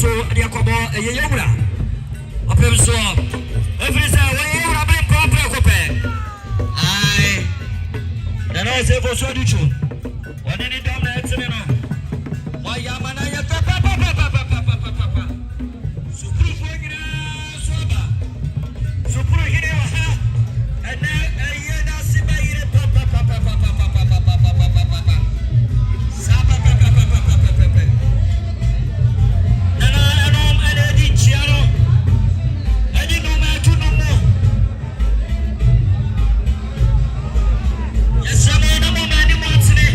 Kwaso Deduakohene Yeboah Apem so every day when you have been proper aye then I say Kwaso Deduakohene what did he do now why yamana ya papa supru fogina soba supru hire wa and then na siba hire papa saba yes, I'm on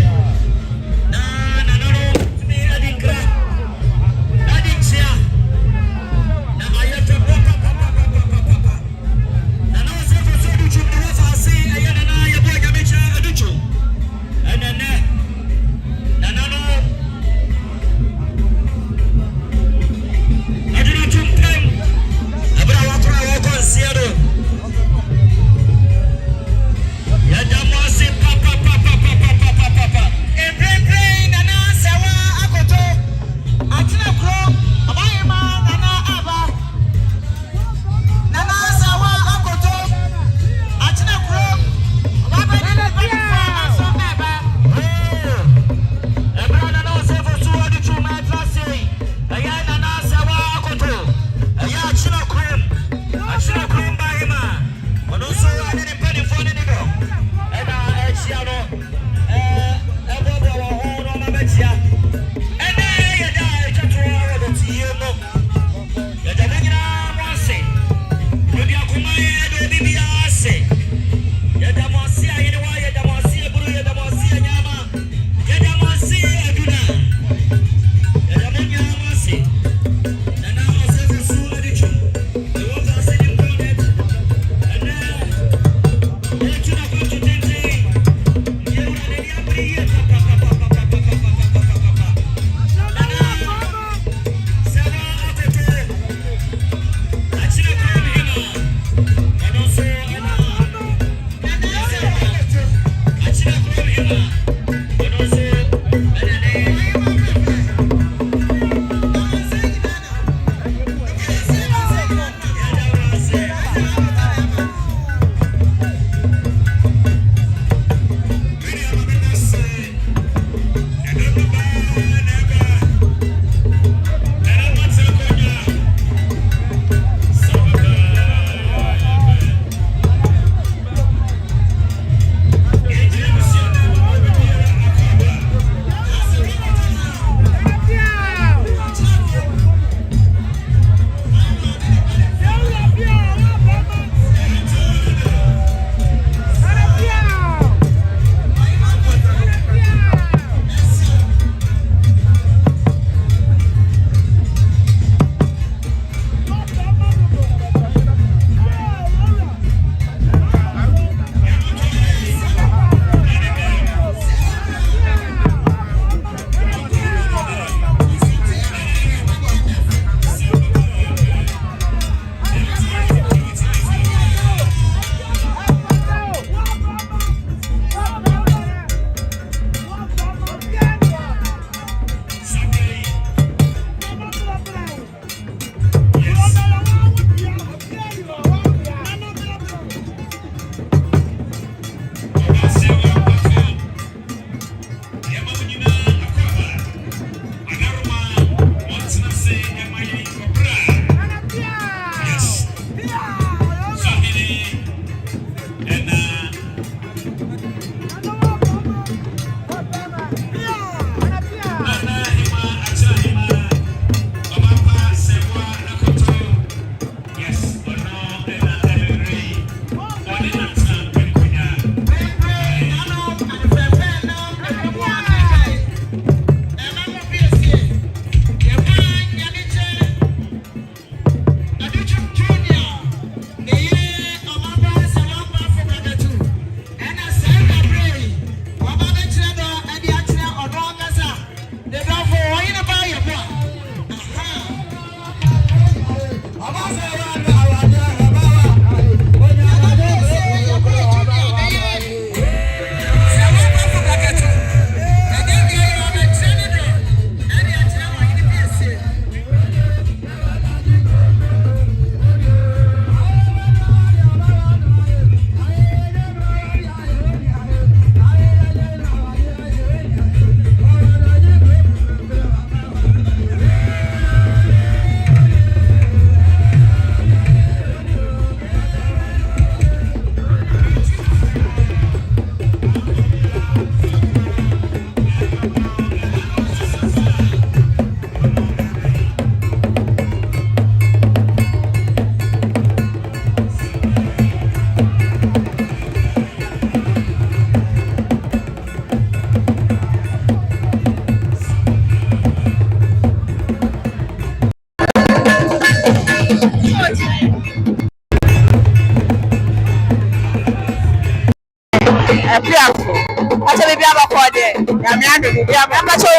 baby about there. I'm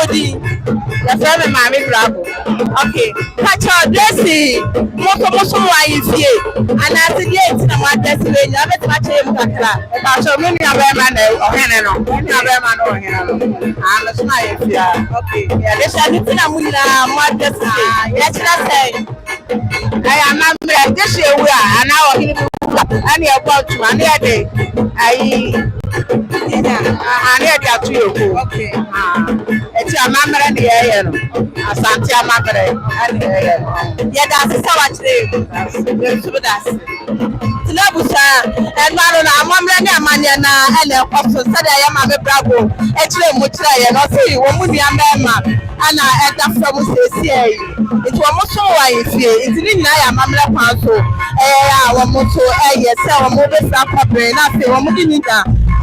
Odi. The family, Mammy Bravo. Okay, catch our dressing. Most wife here. And as the gate, I'm not dressing. I'm not him. About so many of them or Hannah. I'm a smile. Okay, yeah, there's anything I'm with my dressing. Yes, I say. I am not this year. We are an hour. And you're about to an day. I hear that too. Okay. It's your mamma and the air. Asante Amabere. Yeah, that's so much. That's Tilabusa and Marona, Mamma Maniana, and the Pops said I am a bravo. Actually, Mutra, and I'll see woman, and I had that from CCA. It was most so I feel. It's in Mamma Panso. Our motto, yes, our mother, and I feel one minute.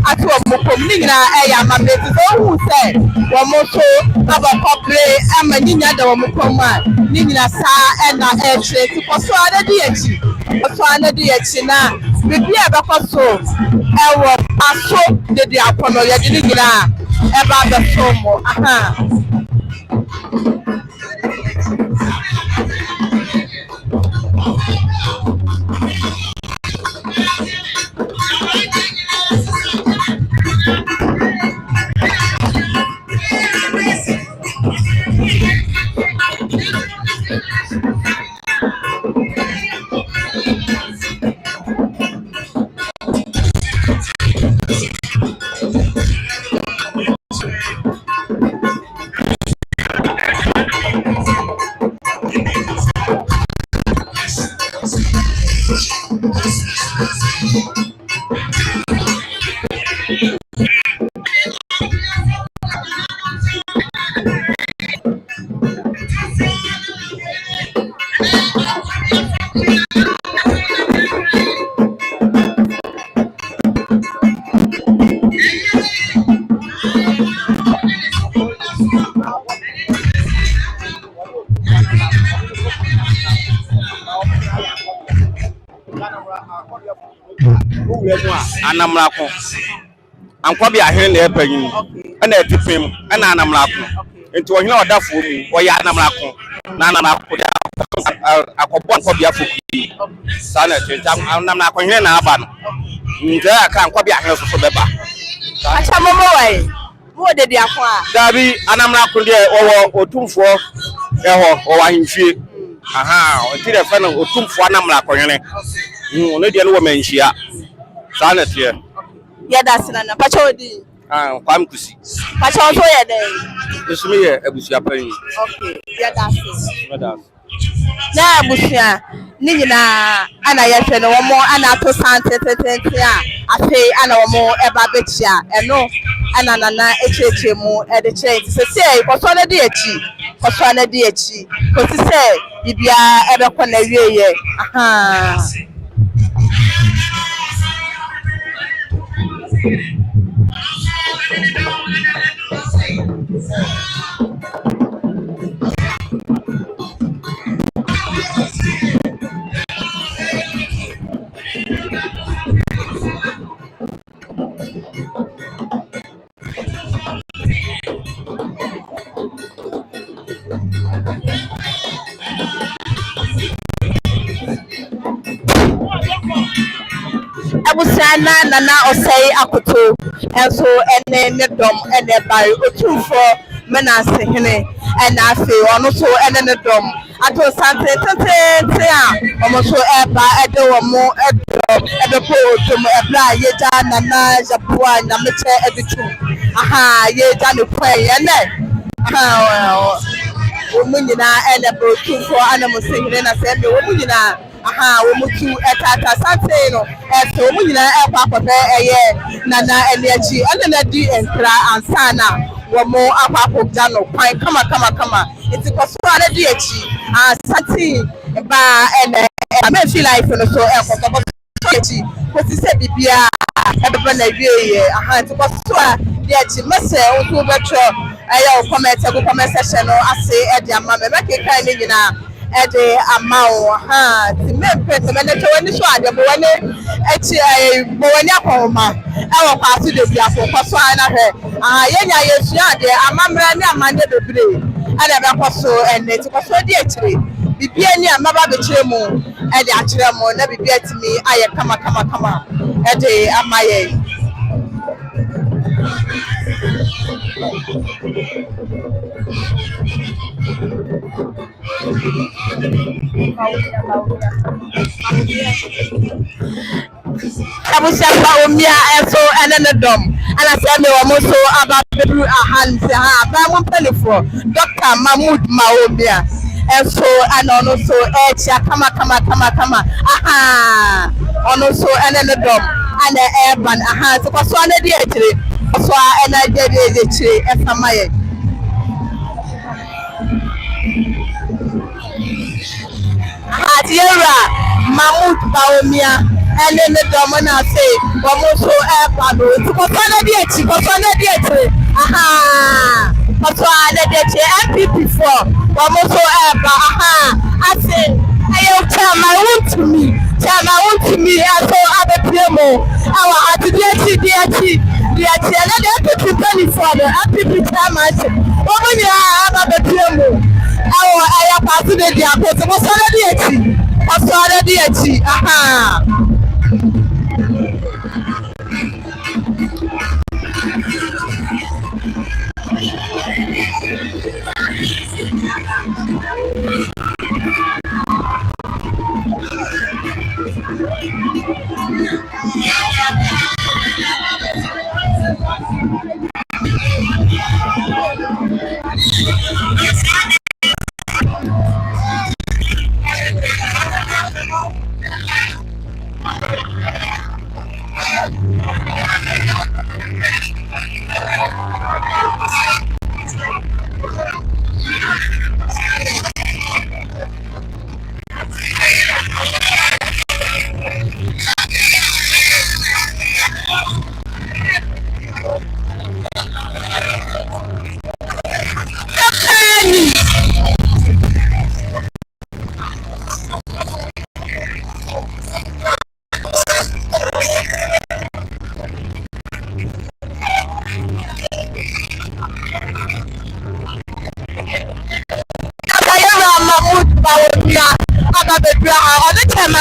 At what Mukomina, I am a bit who said, one more so about Poplay, and Manina, the Mukoma, Nina Sa, and our air trade to Poswana DH. Poswana DH now, with the other so, our Kwaso Deduakohene, about the Somo. Aha. Anamrako. I'm probably a hand there paying. And I tip him, and Anamrako. Into a hill of food, or Yanamrako. Nanamako. I could want for the Afuki. Sanity, I'm not going to Aban. There I can't copy a house for the back. I come away. What did you acquire? Darby, Anamrako or 2 for or I'm free. Aha, until a friend or 2 for Anamrako. Only the woman here. Sanity. Yeah, that's an Pachodi. I'm to see. Pacho, This me a Busia paying. okay, yeah, that's it. Now, Busia, Nina, and I have no more, and I to Santa, I say, and no more about Betcha, and no, and Anna, HHM at the change. So say, what's on a DH? What's on a DH? What to say, if you are ever on a year. Aha. Nana or say Akoto, and so and then the dom and the by 2 for Menase Hene, and I say also and then the dom. I told Santa, almost so by a door more at the pole to a blind Yeta, Nana, Yeboah Nyamekye Adutwum. Aha, Yeta, the play, and then how woman and the 2 for animals singing, and I said, woman. Aha, we move to Etata Santeno, and so we are Papa Nana and Yachi, and then D and Kra and Sana, one more Papa Dano, Pine, come on. It's a Kwaso Deduakohene, and Santi, and I may feel like for so airport. What is a Bibia, everyone a year, a hand to Kwaso Deduakohene, Massa, who better, I comment, a comment session, or I say, at your mamma, make it kind of. ɛde ama wo ha ti me pese me ne to wani so ade bo wani bo wani akoma ɛwɔ Kwaso Deduakohene so ana hwɛ yenya yesua ade amamra ne amande bebre ada be kwaso ene ti kwaso di akire bibia ni amaba be kire mu ɛde akire mu na bibia timi aye kama ɛde amaye Abusiapa omia eso ene ne dom ana se me wo mo so aba bedru ahan se ha ba mo pelefo Dr. Mahmood Maomia eso ana ono so chia kama aha ono so ene ne dom ana ban aha so so ana di akire so ana de chire efamaye Yeboah Mahmood Maomia ene ne dom na say wo so pado ti ko so na di echi aha so ana de che MPP for wo so ba aha ase ayo chama want to me aso abepiemo awa atidi echi na de MPP penny for the MPP chama wo mo nya abepiemo awa aya Kwaso Deduakohene mo so na di echi aha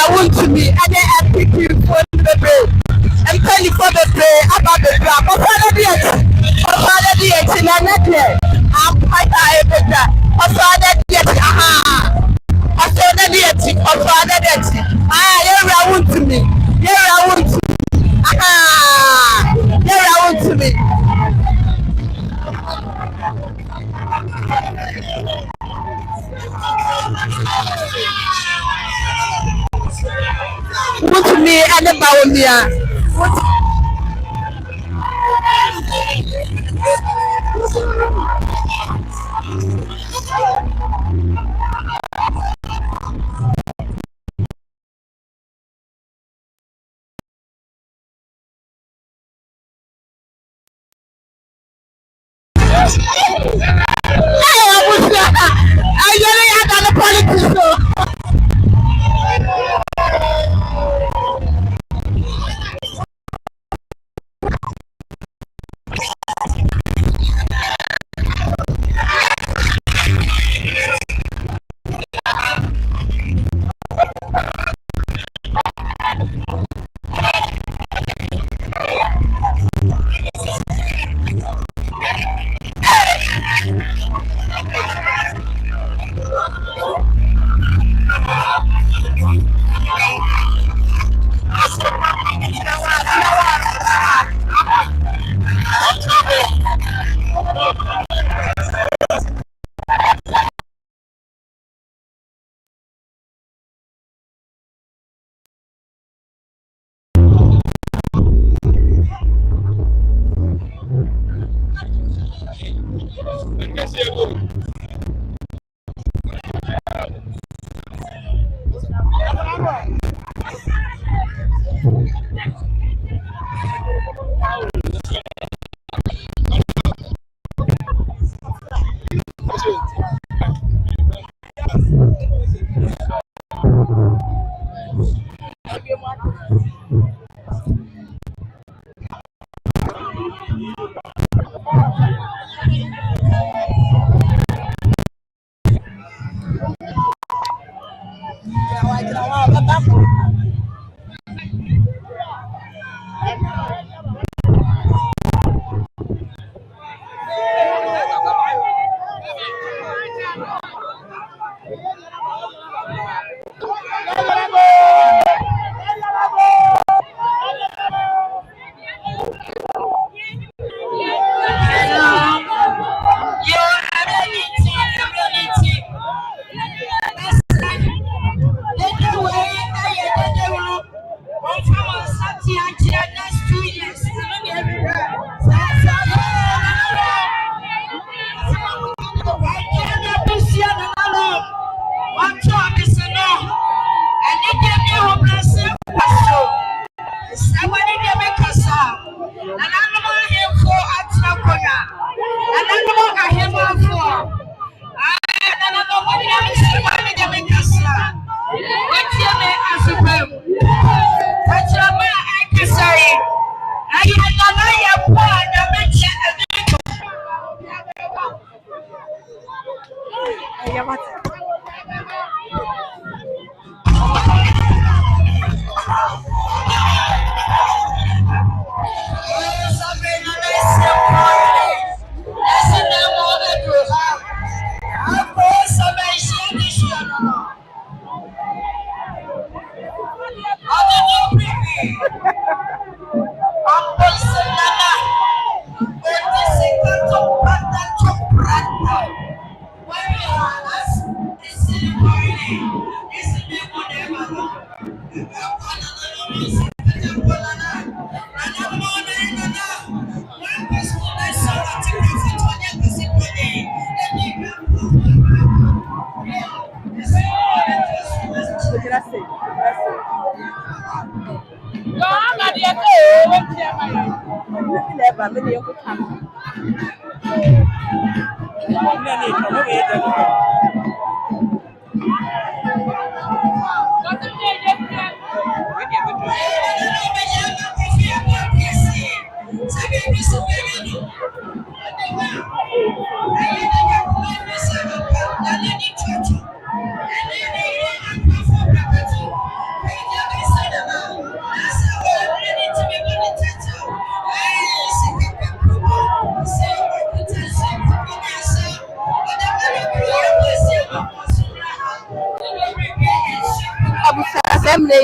I want to be and then MPP for the day. I'm telling for the day about the drop. I'm quite better. Aha. I want to me. Aha. I want to me. What to me and the Baomia?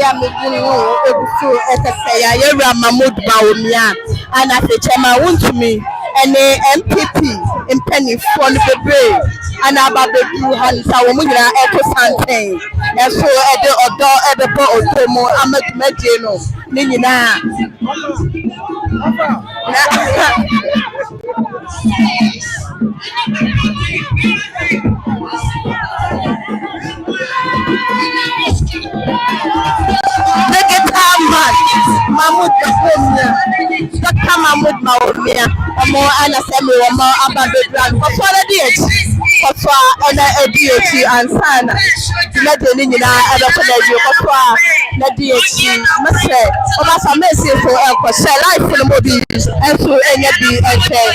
Ya mugunu ebusu ekesaya yewra Mahmood Bawumia and as a chairman wuntumi ene MPP mpanifo no bebre ana ababedu hansa wo munyira eto santen eso ede odo edebo otomo amadumagye no ne nyina Mahmood Bawumia, Dr. Mahmood Bawumia, more anasemi wamo abandon for DH, for DH and Sana. Not the Nina ever for the DH, must say, or some message for share life for the movies and so any and say,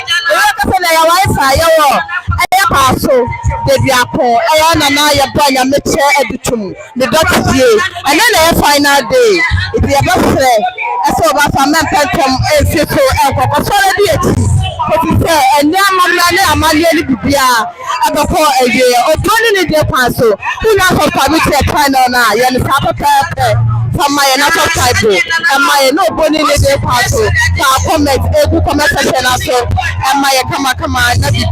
Kwaso Deduakohene, Yeboah Nyamekye Adutwum, the doctor and then the final day. If you ever say, I saw about a man from a future and Kwaso Deduakohene. If you say, and now I'm manually Bibia, and before a year or 20 days Kwaso, who knows what I will say, final now, and it's half a pair. From my another type, and my no bonny lady Kwaso, comment, a good conversation also, and my come on, not be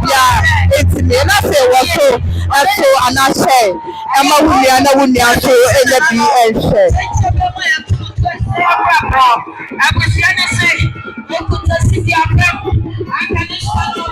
me, and I say, well, so, and so, and I say, and my woman, and I wouldn't so, and the be and say. I was going to say, look at the city of them. I can just follow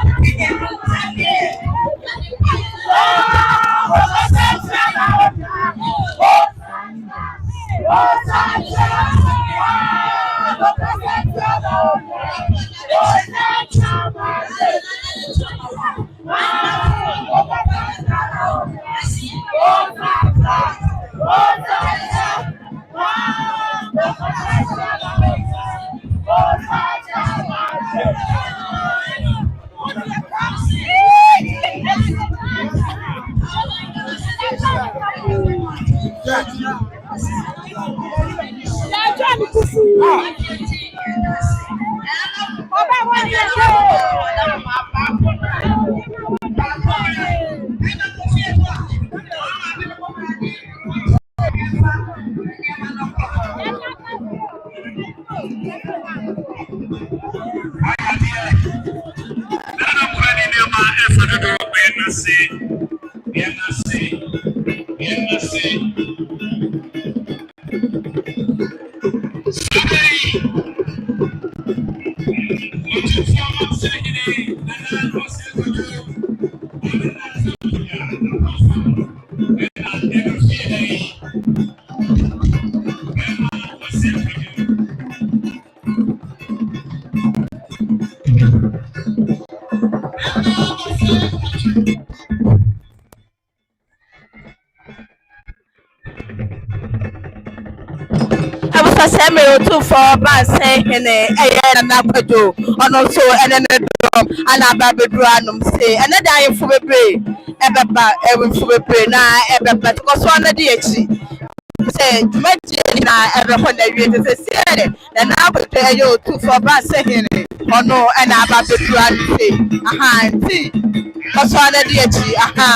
Semi to for bad saying and Napajo, and also and then and Ababedranum say, and then I for a break. ebeba ewimfube na ebeba koso na di echi say dwumadie na ebekọ na wie te se na akoto eyo tu for ba se hene ono na aba betu ase aha nti koso na di echi aha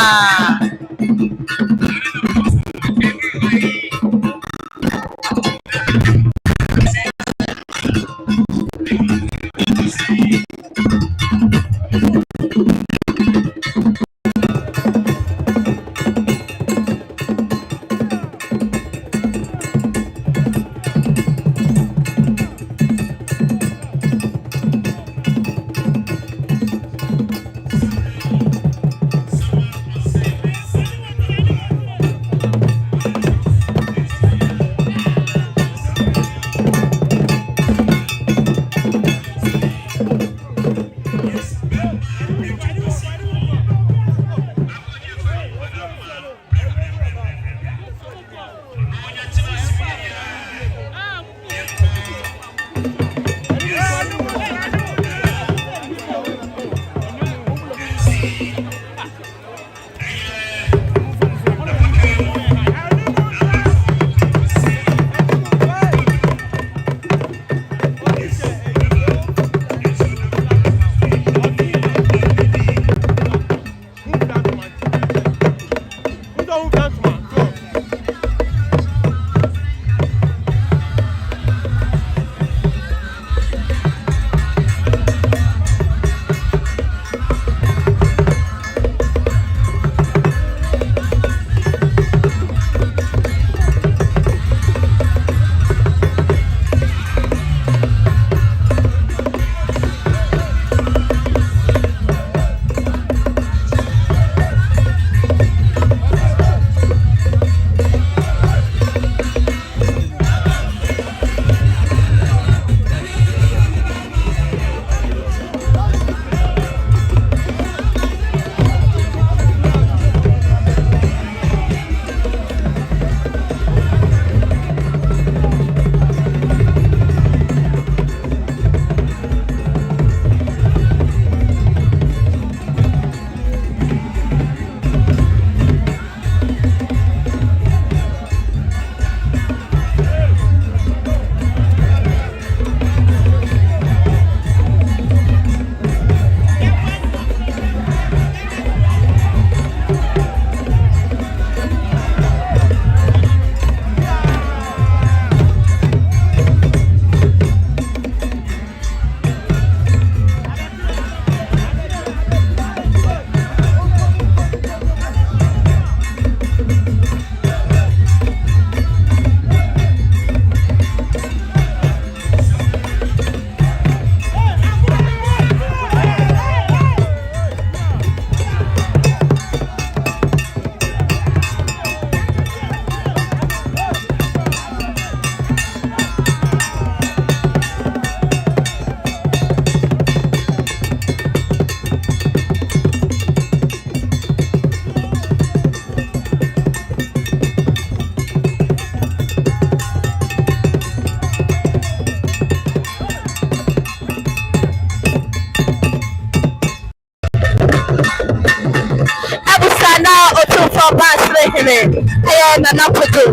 na napoto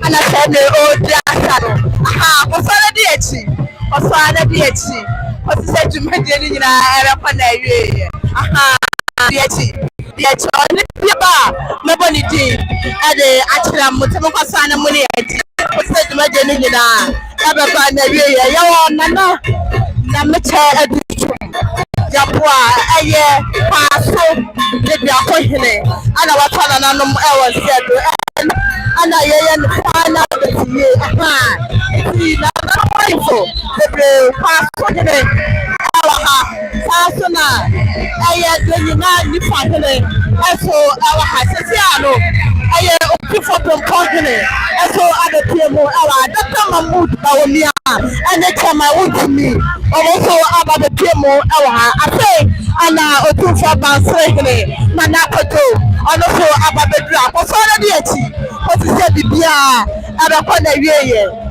ana say me o di asaro aha osara di echi o ti say dwumadie ni nyina era pa na wie aha di echi oni biba me boni di ade akira mutem kwaso ana mu ne echi o ti say dwumadie ni nyina aba pa na wie ya wo na meche Adutwum Yeboah eye Kwaso Deduakohene ana watana na nom ewo sedo ana yeye na betiye aha ti na wifo bebre Kwaso Deduakohene awa Kwaso na eye deni na nipa hene eso awa sesi ano eye okifo pompohene eso adetiemo awa data mamud bawomia ene chama wudumi also ababetiemo awa ape ana otufa bansrehene manakoto also ababedra Kwaso na di echi o ti se bibia abakọ na wieye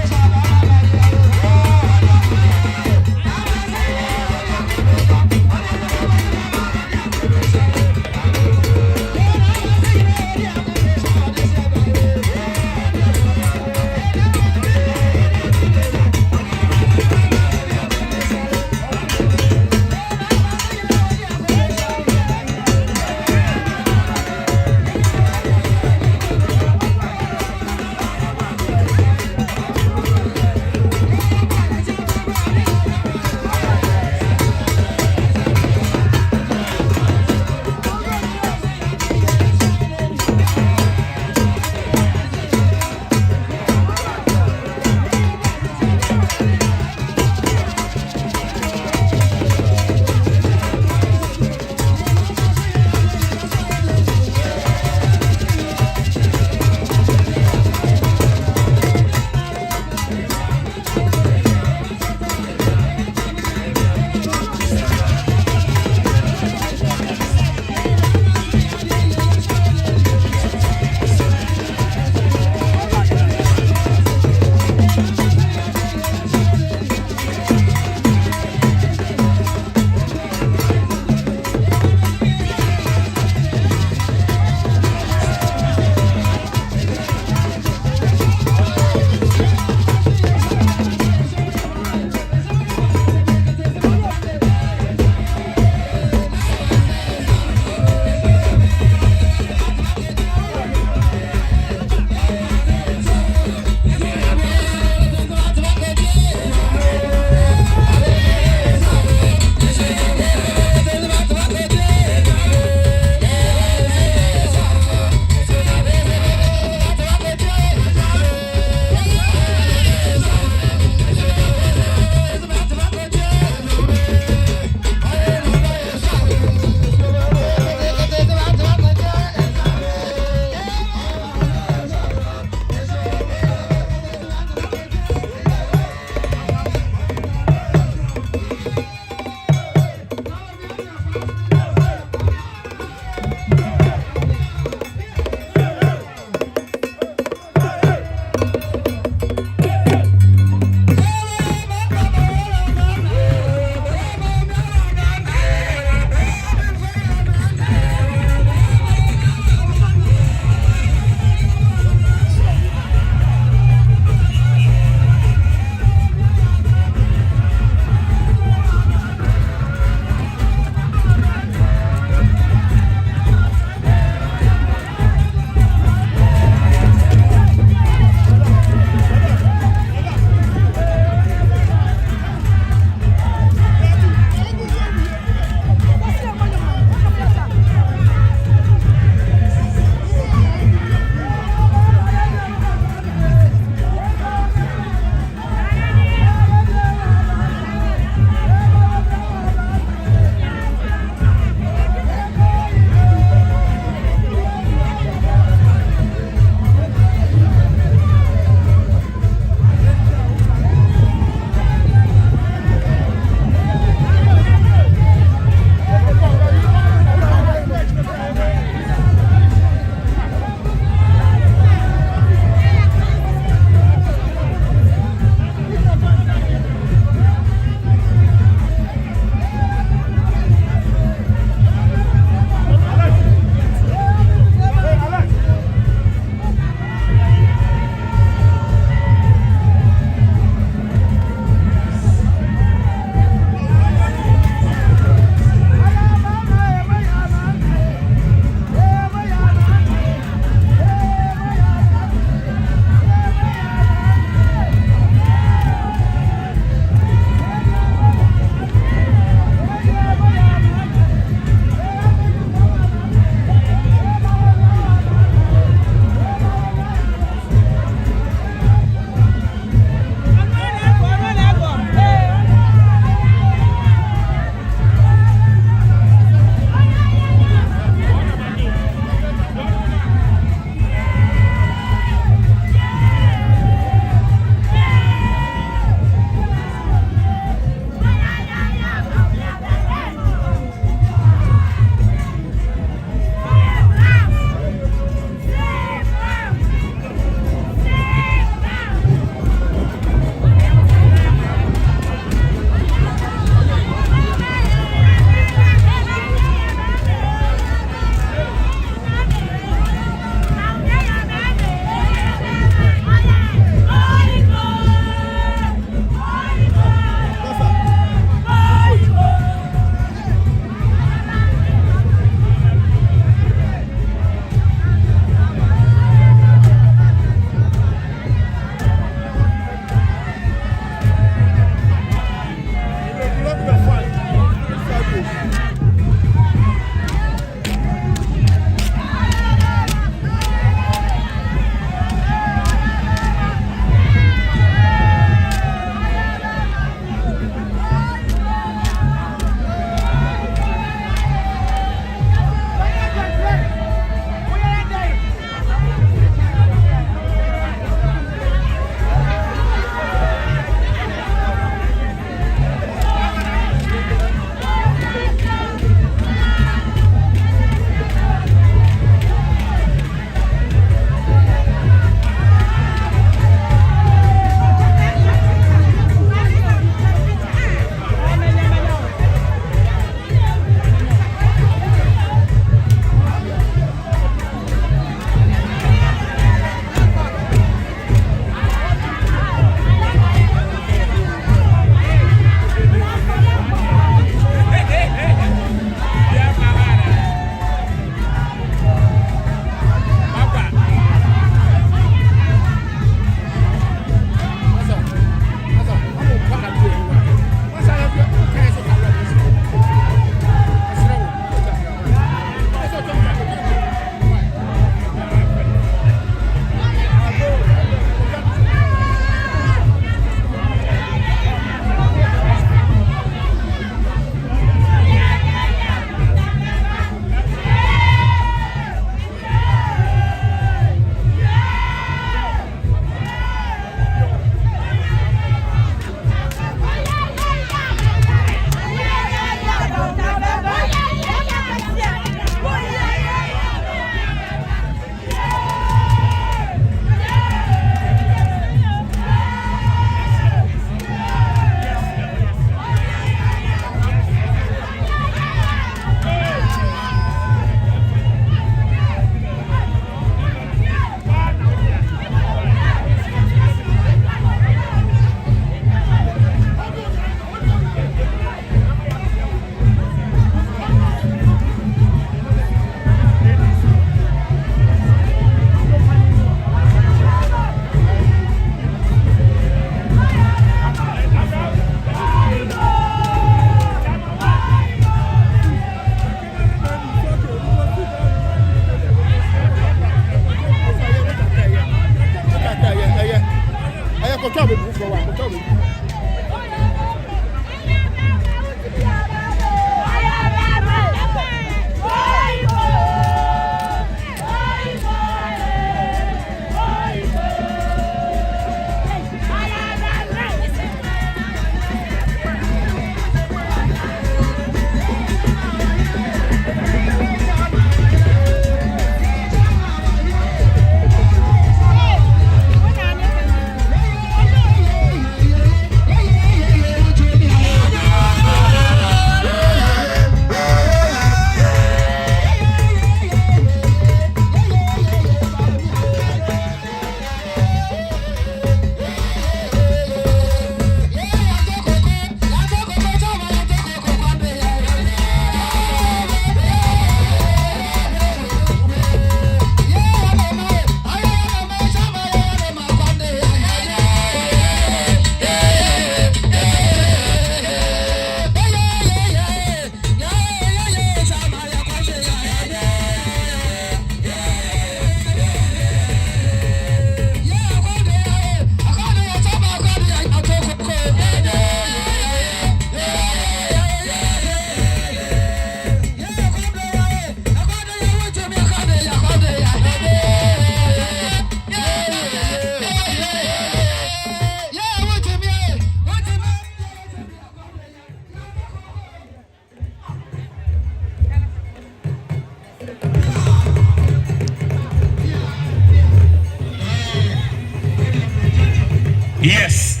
Yes.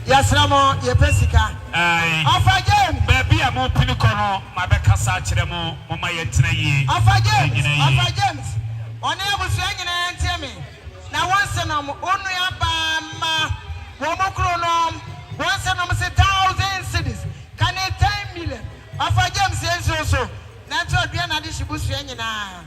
Yes, Ramo, ye pesika. Alpha James. Baby, I'm on Pinicono, my back Casachemo, Mama Yetnay. Alpha James. On ever swinging and tell me. Now, once and only Abama, Womokronom, once and 1,000 cities. Can it 10 million? Alpha James says so. That's what we are not distributing now.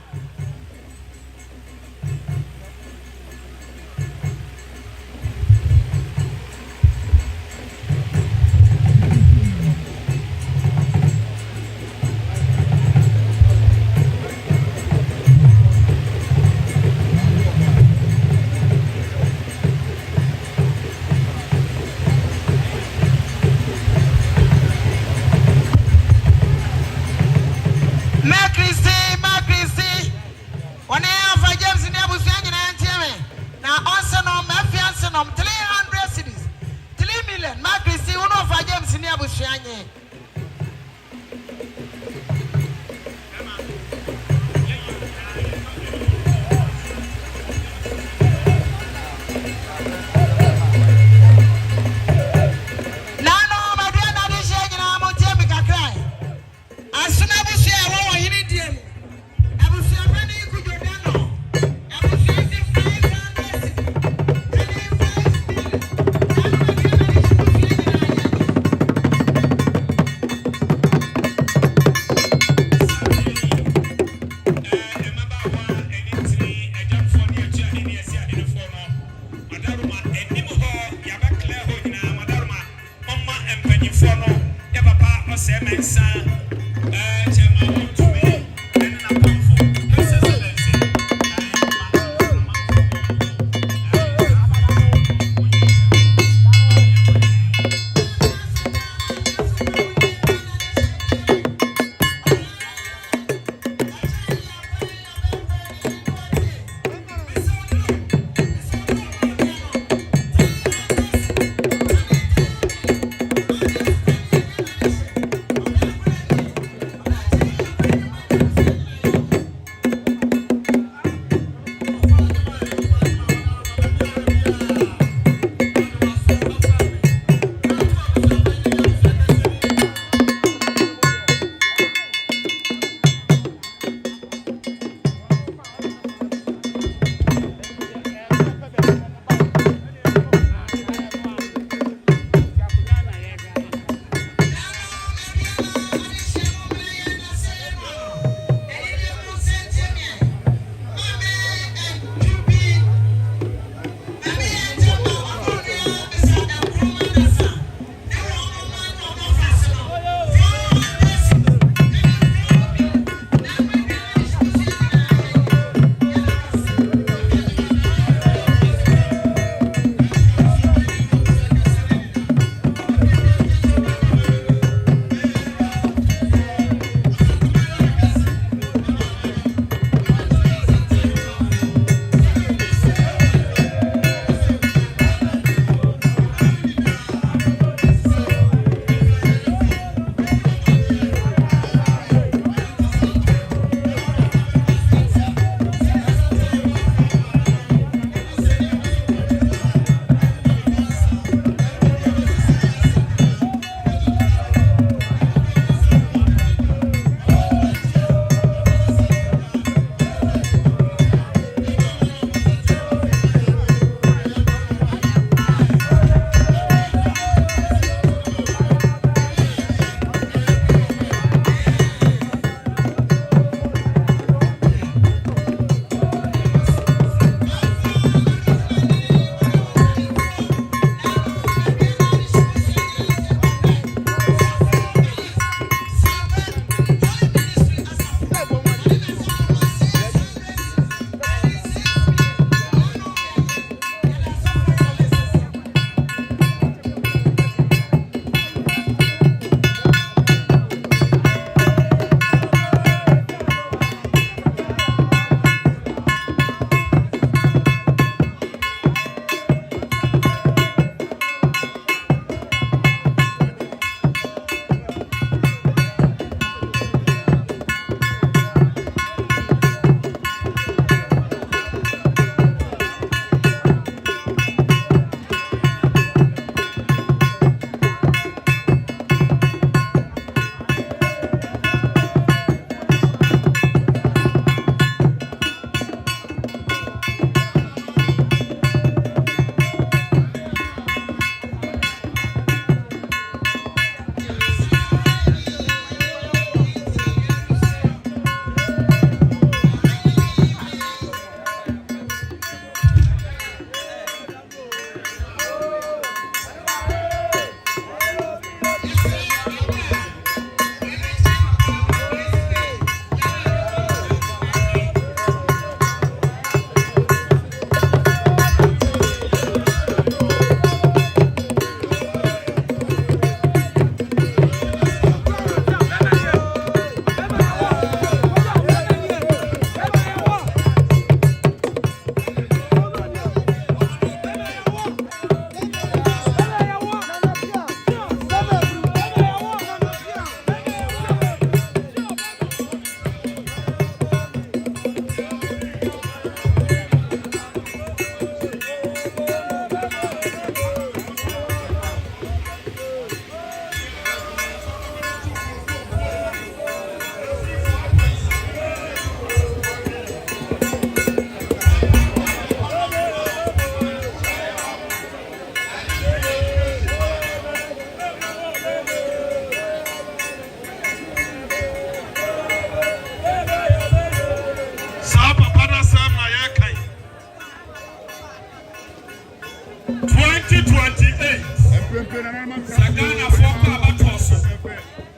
Sagana Foka Batoso.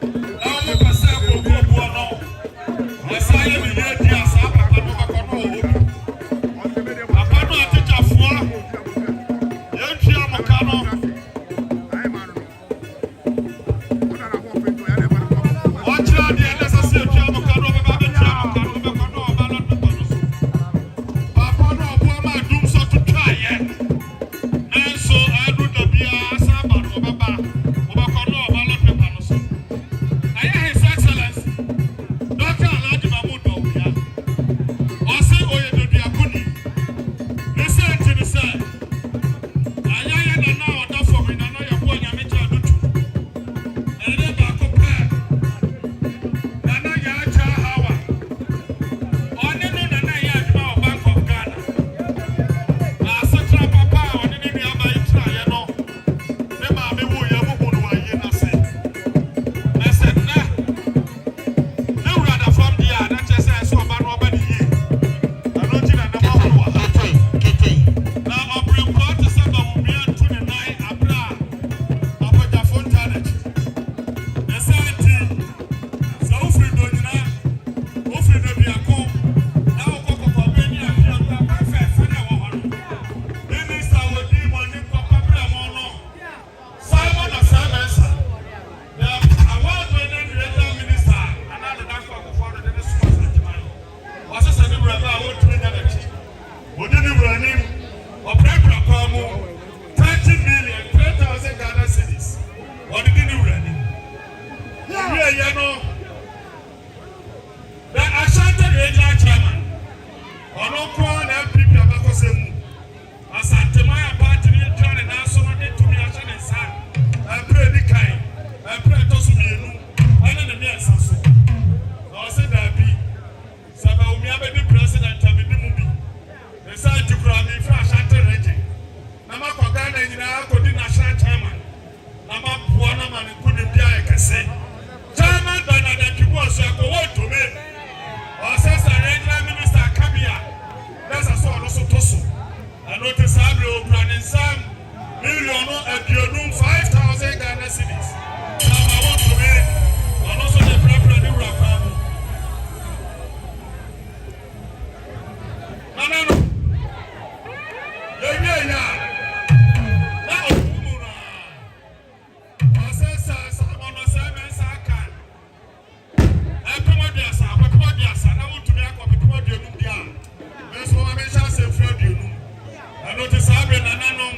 Now you can say, go Buono. I say, you need the Asapa, Pano. Apano, I teach a four. Yentia Mokano. Watch out, the necessary Mokano, Papa, no, Buama, doom so to try, yeah. And so I do the Bia Saba, Obaba, Obakono, Balot, I am His Excellency, Dr. Alhaji Mahmoud Bawumia. Ose Oye Deduakohene. Listen to the say. Ayaya na na oda for me na na Yeboah Nyamekye Adutwum. Ede ba ko pe. Na na ya cha hawa. One no na na ya adwuma o Bank of Ghana. Na asatra papa one ne nua ba itra ye no. Ne ma me wo ye mo no aye na se. Na se na. Ne wura from there na chese so ba no ba ni ye. Na no ti na na ma wo wa. Na obrim ko to say ba wo bia to ne nai abra. Apoja phone internet. Na say ti. So ofri do nyina. Ofri do bia ko. Na wo ko ko be ni afia ba fa fa na wo ho no. Minister wo di mo ni ko ko bra mo no. Simon na Sabensa. The award-winning regional minister, another doctor of the father, the school man. Was a son of Rabbi, what to the next? What did you run him? Or Prebra Pamu, 20 million, 3,000 Ghana cities. What did you run him? Yeah, you know. The Ashanti regional chairman, on Okon MPP Abakosemu, Asante Maya Party, John and National, to me, Ashan and San, and pray the kind. I pray to Sumienu, and then the near Sasso. I said that be Sabaumi, the president of the movie. They said to Grammy for Ashanti region. Namako Ghana in the Alcodi National Chairman. Nama Puanaman and Kudia Kase. Chairman Bernadette Kibosa go to me. Or says the regional minister Kabia. That's a sort of Sotoso. I notice Abro Brandon Sam million at Yonum 5,000 Ghana cities. Now I want to be and also the proper new Rakam. No. Yeah. Now, I said, someone was saying, Sakan. I come out there, sir. I want to be a copy of the Numbia. That's what I mentioned, say, Fred, you know. I notice I've been an anon.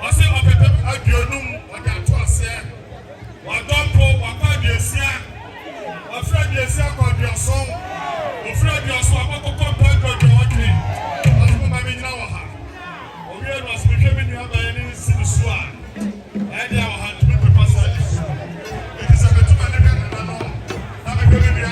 I say, I'll be at your room, what I told you. Wadompo, Wakadiesia, Afraid Yesia, your song, Afraid your song, what to compare to your dream. That's what I mean now. We was becoming your by any city swag. And our hand to be the passage. It is a bit too many men and all. I'm a good idea.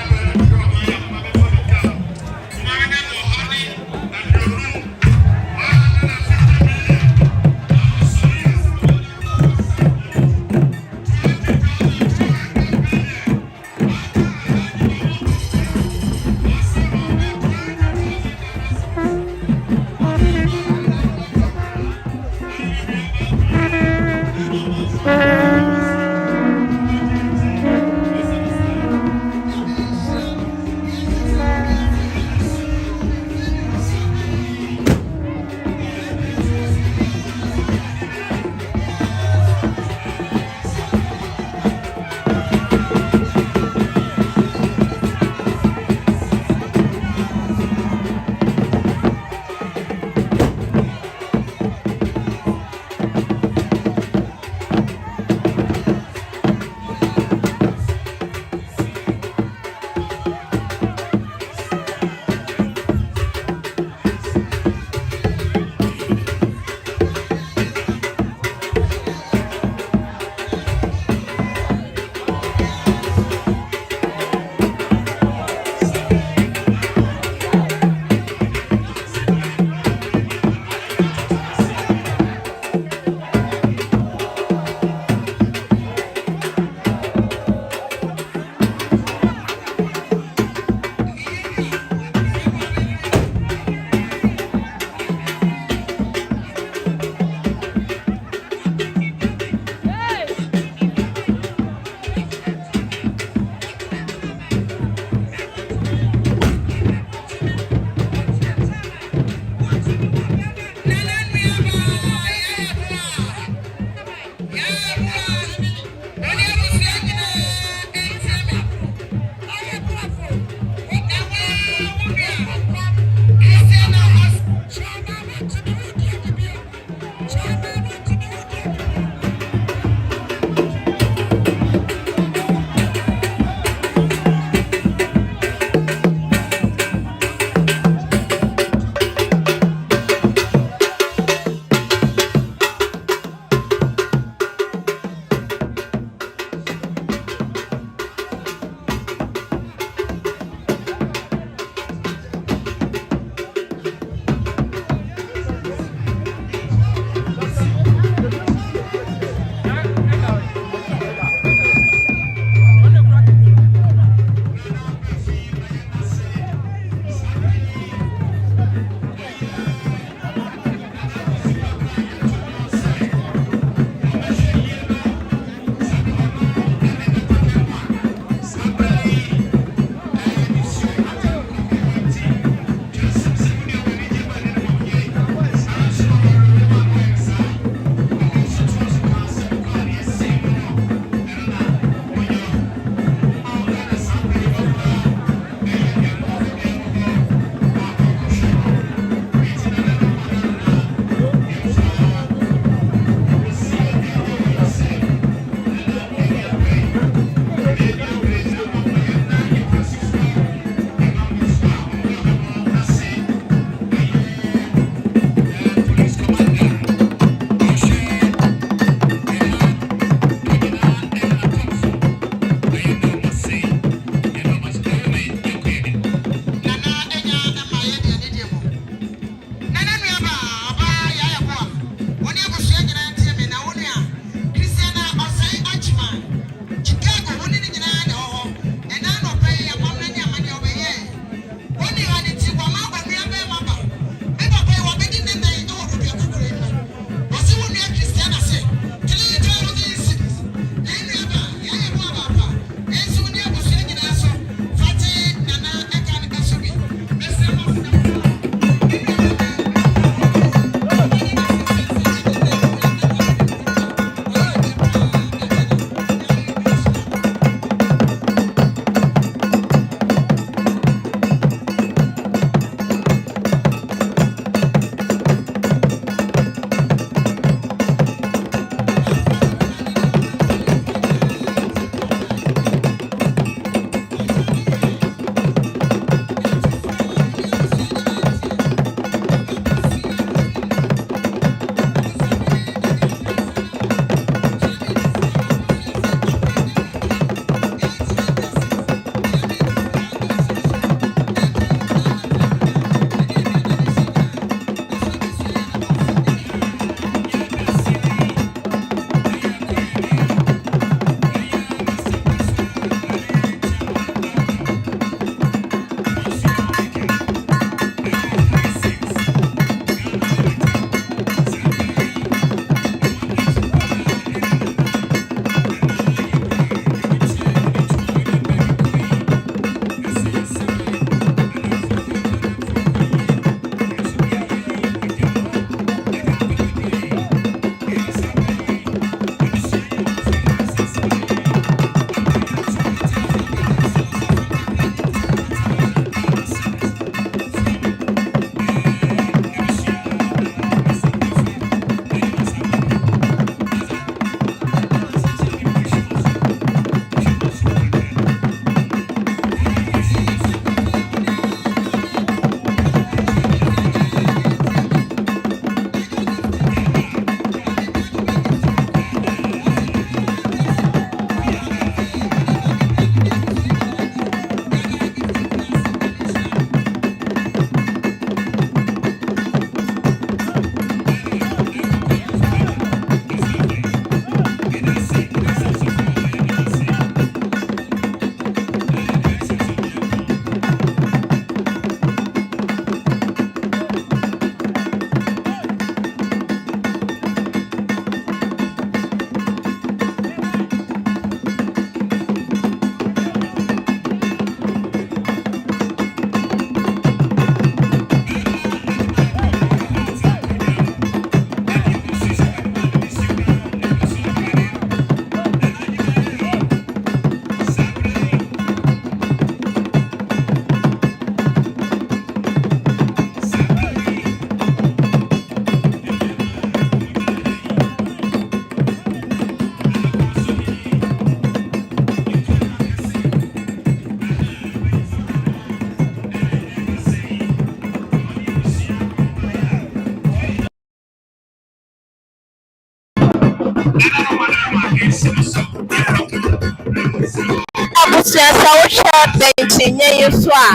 abusua sɛ wohwɛ bɛnkyinnyɛ yi so a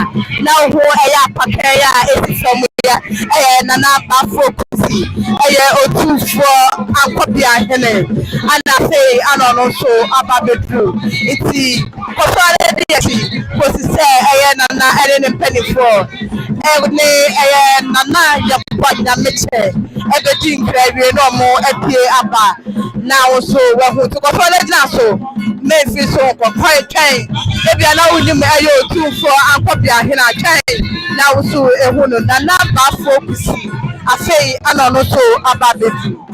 na wo ho ɛyɛ apakɛn a ɛsi fam ya ɛyɛ Nana Abafo Kusi ɛyɛ Otumfoɔ Ankɔbiahene ana afei ana ɔno nso aba bɛduru nti kɔsɔre de yɛsi kɔsi sɛ ɛyɛ Nana ɛne ne mpanimfoɔ ɛne ɛyɛ Nana Yeboah Nyamekye ɛbɛdi nkirawie na ɔmo apie aba na nso wɔho to kɔsɔre gyina so mefi so kɔkɔe twɛn ebia na wonim ɛyɛ Otumfoɔ Ankɔbiahene atwɛn na nso ehu no Nana Abafo Kusi afei ana ɔno nso aba bɛduru.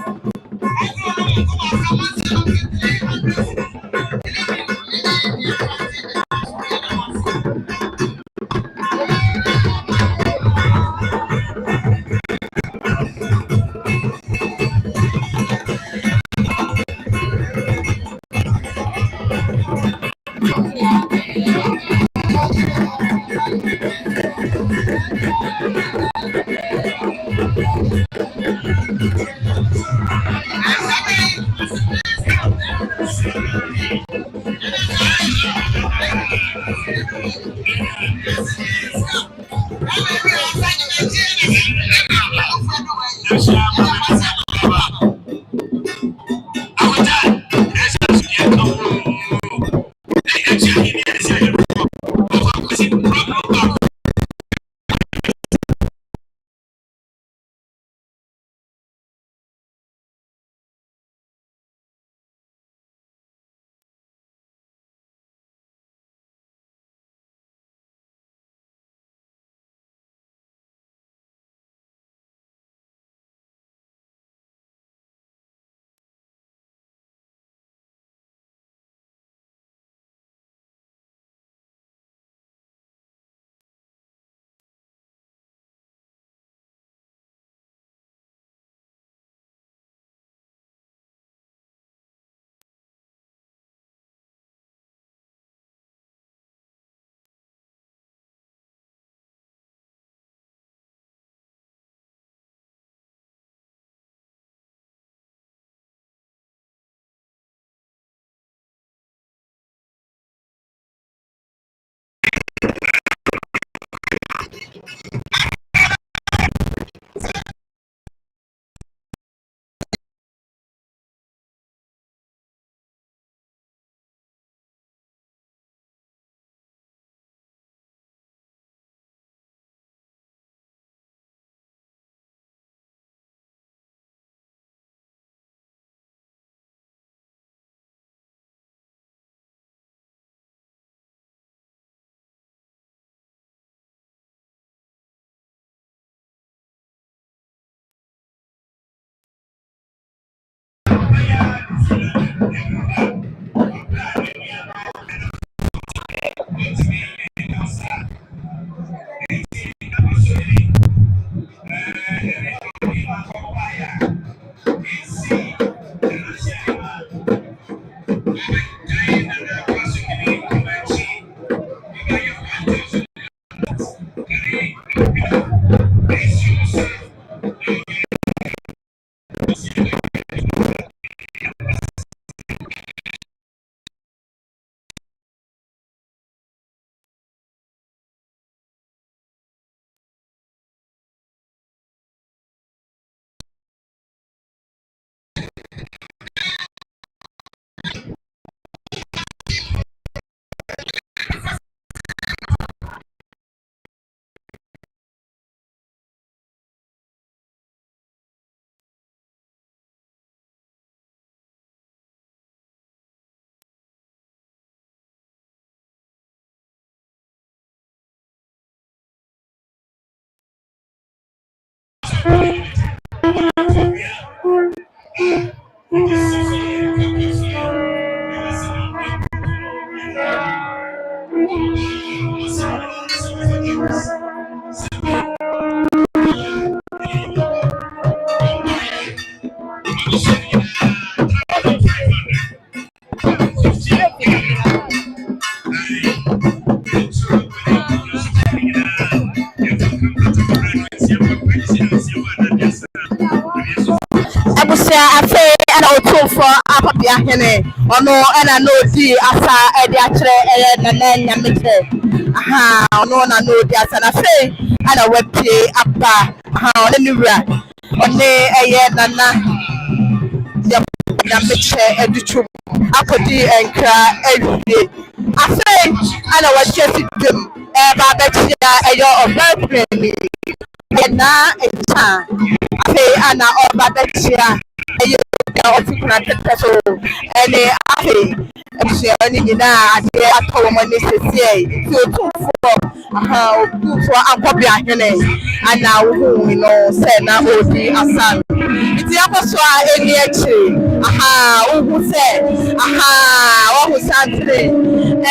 Akwabiahene ono ena no di asa ede akyere Nana Nyamekye ono na no di asa na fe ana wapie aba ono ni wura one Nana Nyamekye Adutwum akodi enkra ewie afe ana wachesi dwem ba betia obapremi na eta afe ana obabetia ofikuna teteso ene afe ebusua ni na ade atọwọ mo ni sese ti otufo otufo Akwabiahene ana wo no se na odi asan ti akoso a eni echi wo se wo santre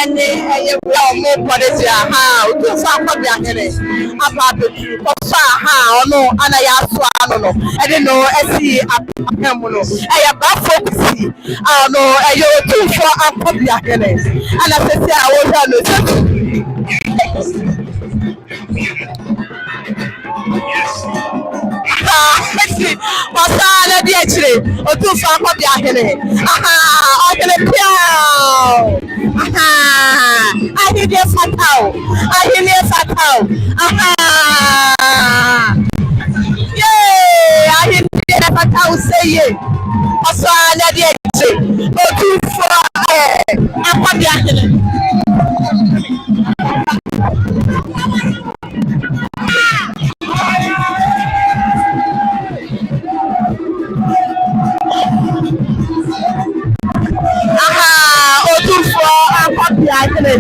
ene eye wo mo podesi otufo Akwabiahene apa betu koso ono ana ya so ano no ene no esi apam no eye ba focus no eye otufo Akwabiahene ana sese a wo ja no Pasala di echire otufo Akwabiahene ogele piao ahide fatao yeah ahide fatao seye pasala di echire otufo Akwabiahene otufo Akwabiahene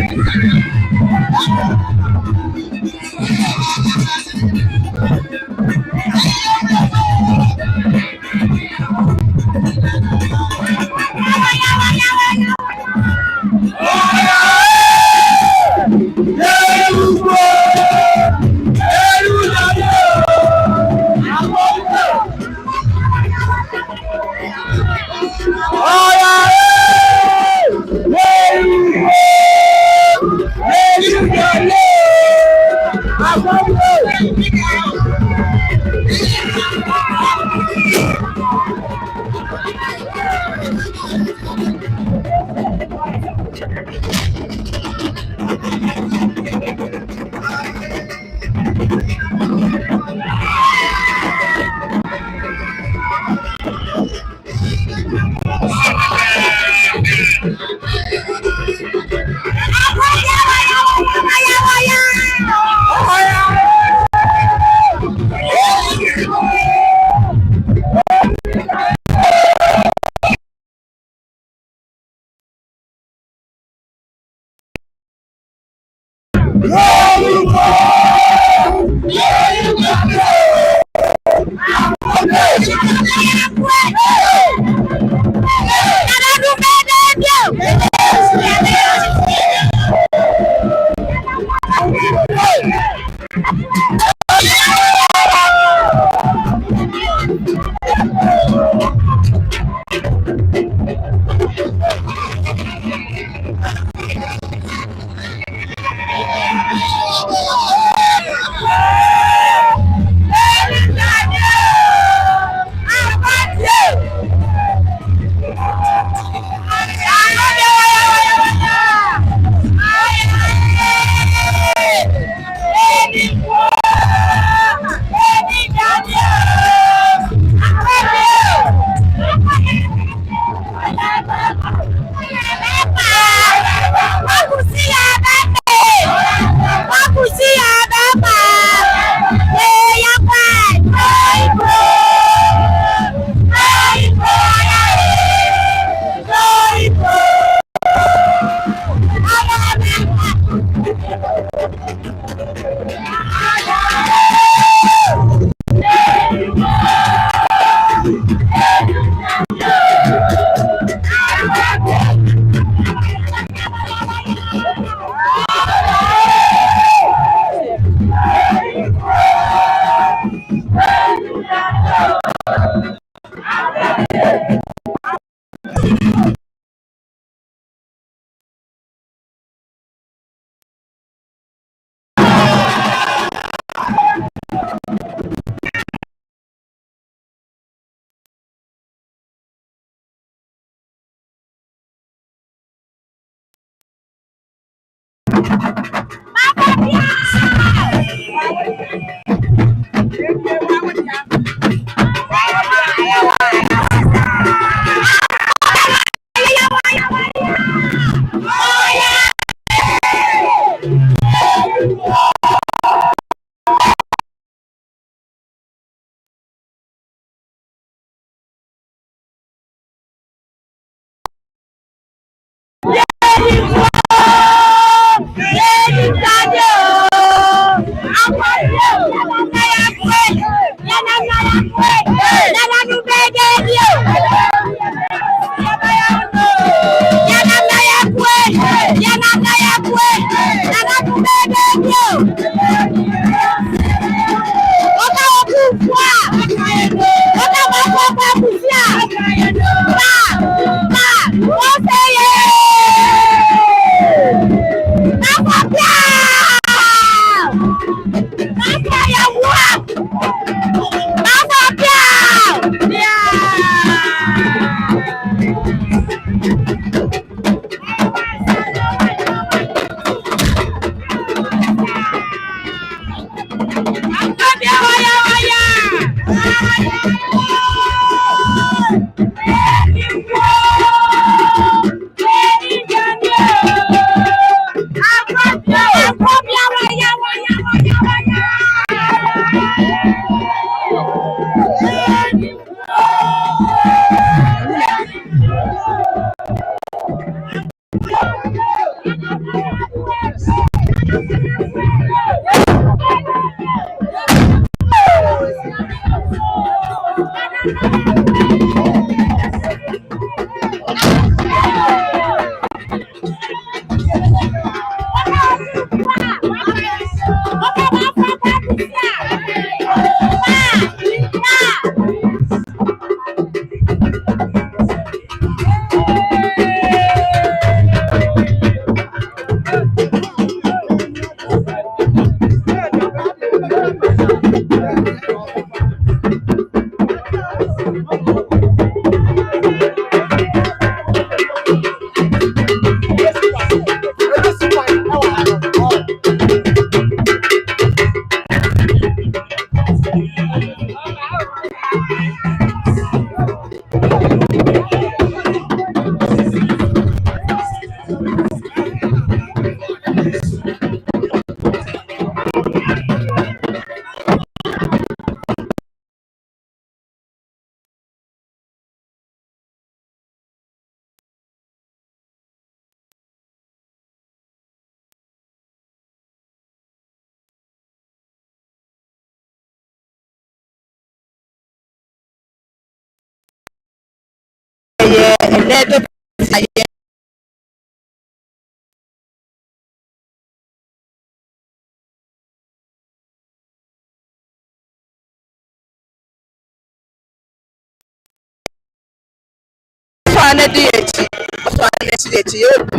na DH so na DH OP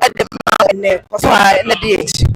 at the mountain so na DH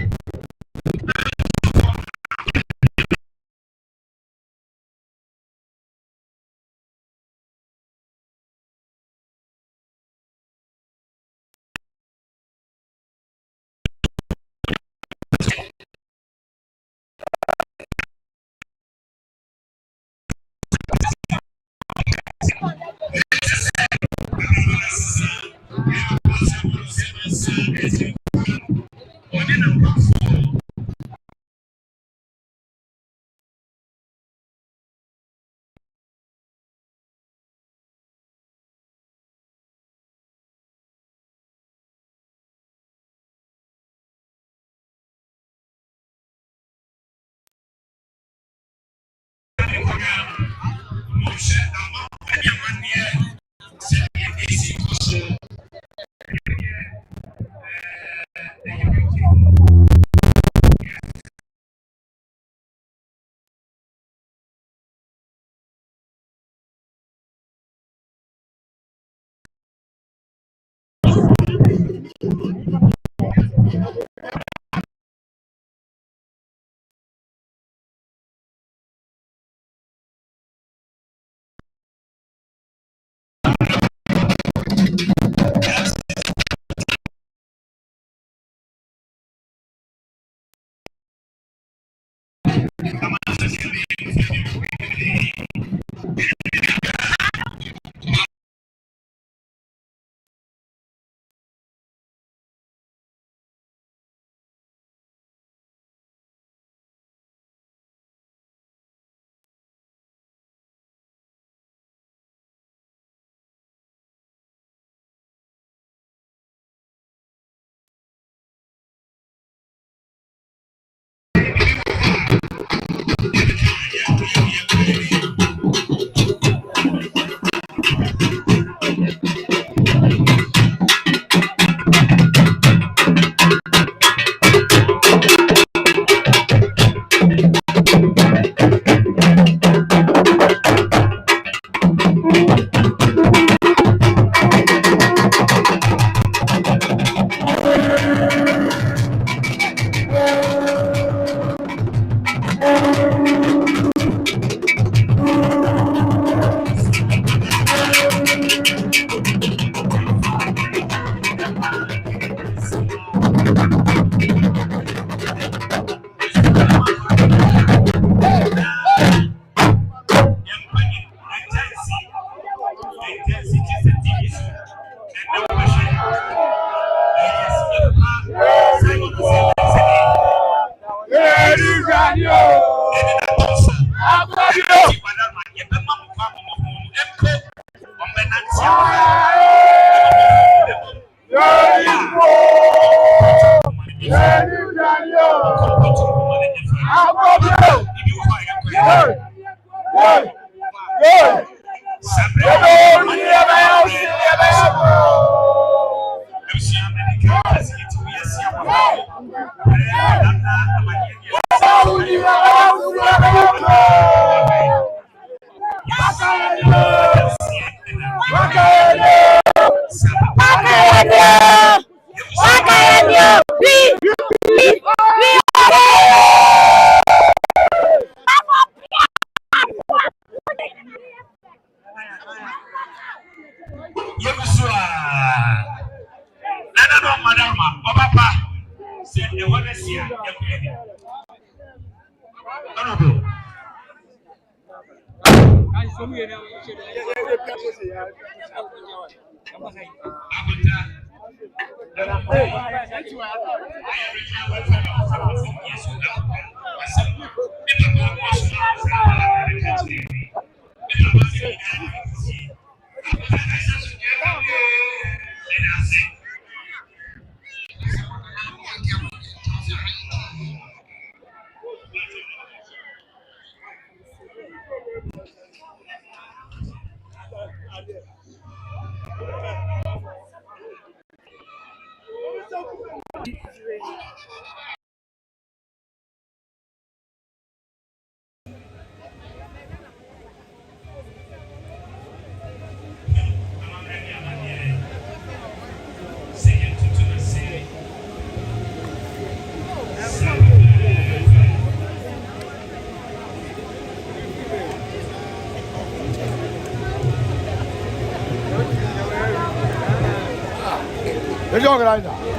The organizer.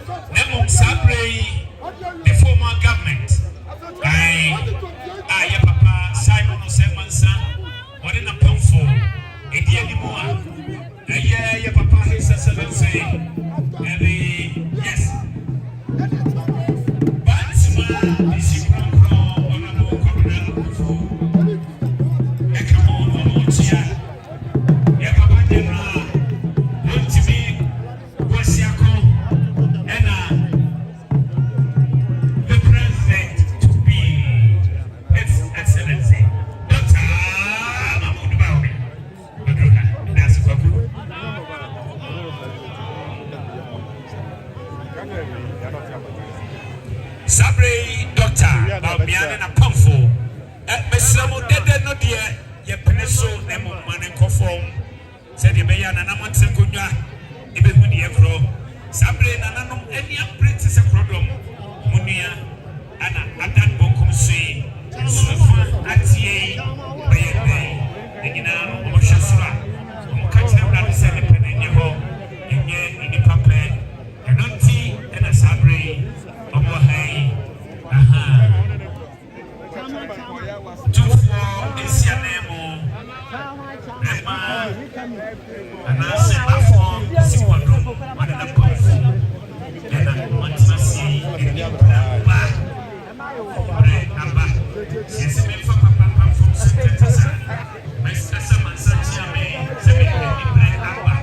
Nemo Sabre, the former government. Your papa Simon Semansa, what in a pump for a dear anymore. Yeah, your papa His Excellency. Yes. But is you honorable Governor come on, one more cheer. Your papa General, want to be Wasiako and the president to be His Excellency Dr. Mahmoud Baoumi. That's what Sabre Doctor Baoumi na Pamfo. Mesamo dede no de ye peneso nemo mane konform. Said ye beya na namanten konwa ebe hu de evro. Sabre na nanom eni apret se krodom. Munia ana adan bonkum sui. Sufa atie beye nyina no mo hwesura. Mo ka kire bra se ne penenye ho. Enye ni pape. Enonti ena Sabre omo hai. Aha. Tufo esianemo. Ema ana se afo siwadro wana kofu. Ena matasi ba. Ore aba. Sisi me fa papa from Sintesa. Mas essa mansatia me se me bre aba.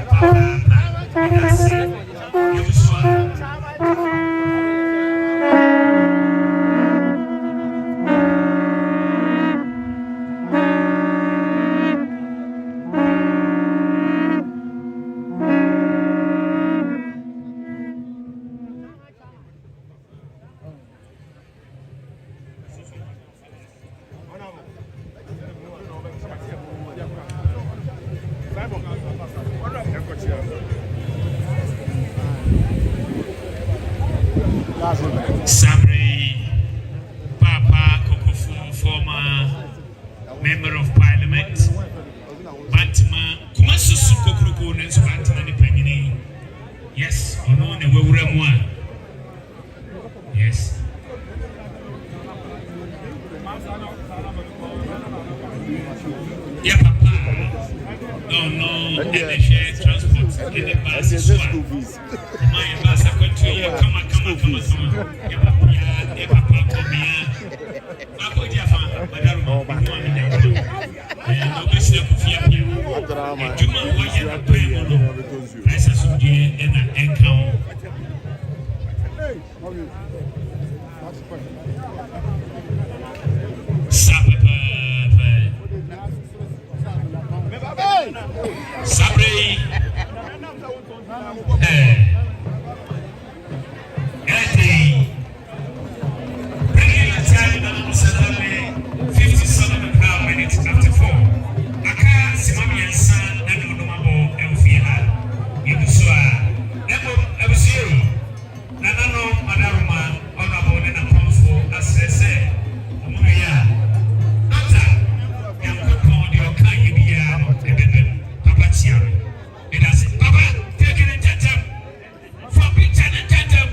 Eu sou Sabre Papa Kokofu, former member of parliament. Bantima Kumasusu Kokroko Nens Bantima ni Penini. Yes, ono ne wewura mu a. Yes. Yeah, Papa. No, and transport in the bus. My bus are going to come on. Yeah, Papa, come here. Papa, dear father, Madame, no best of Fiapia. Juma, why you are playing? I said, in an encounter. Sabre, bringing a time of 57 minutes after 4. Aka Simami and Son, and Nomabo, and Fila, Yusua, Nebo, Abusio, Nanano, Madaruma, Honorable, and a Pomfo, as they say, Muria, Doctor, young couple, your kind of year, Papa Chiari. It has Papa, taking it at them. From Picture and Tatum.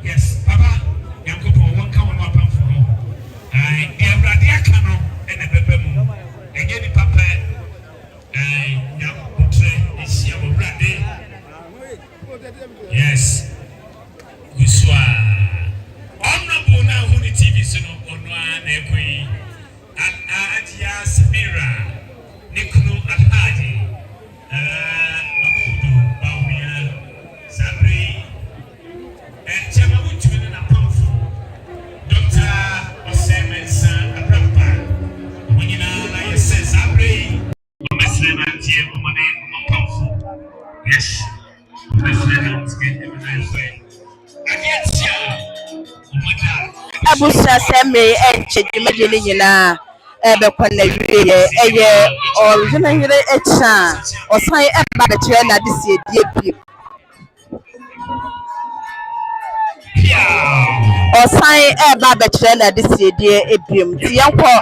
Yes, Papa, young couple, one come on up for no. I am Radiacano and a Bebemu. Again, Papa, I young Putre is here with Brady. Yes, Guswa. Honorable now, who the TV son of Onwa Nekui and Adia Samira Nikunu Alhaji. Mahmoud Baoumi, Sabre, and Chamawu Twin and Pamfo, Dr. Osemensa Abrampa. When you know, like you said, Sabre, Messlin and Tia, Pamfo. Yes, Messlin is getting a nice way. And yet, oh my God. Abusa Semi and Chedimajina. Ebekwana wiye original here echa osan eba de kire na de sie die osan eba be kire na de sie die ebiem ti yenko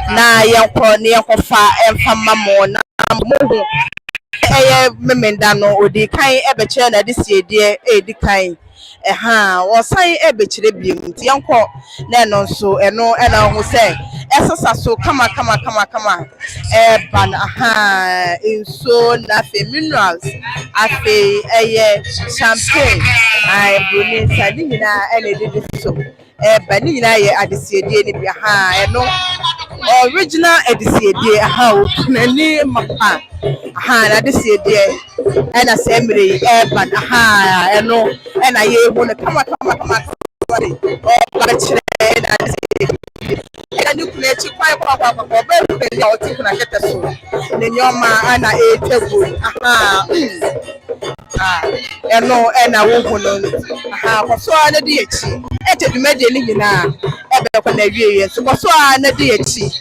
na yenko ne yenko fa emfa mamo na mohu memenda no odi kan ebeche na de siedie edi kan wosan ebechire biem ti yanko na no nso eno na ho se esesa so kama ban inso na fe minerals afe champagne bruni sadi nyina ene de so ba ni nyina ye adesiedie ni bi eno original edisiedie nani mapa na adesiedie ena se mere ban eno ena ye hu ne kama ba chire na adesiedie ena ni kule chi kwa ba be ya oti kuna kete so ne nyoma ana etegu eno ena wo hu no koso ana di echi etedumade ni nyina ebe kwa na wieye so koso ana di echi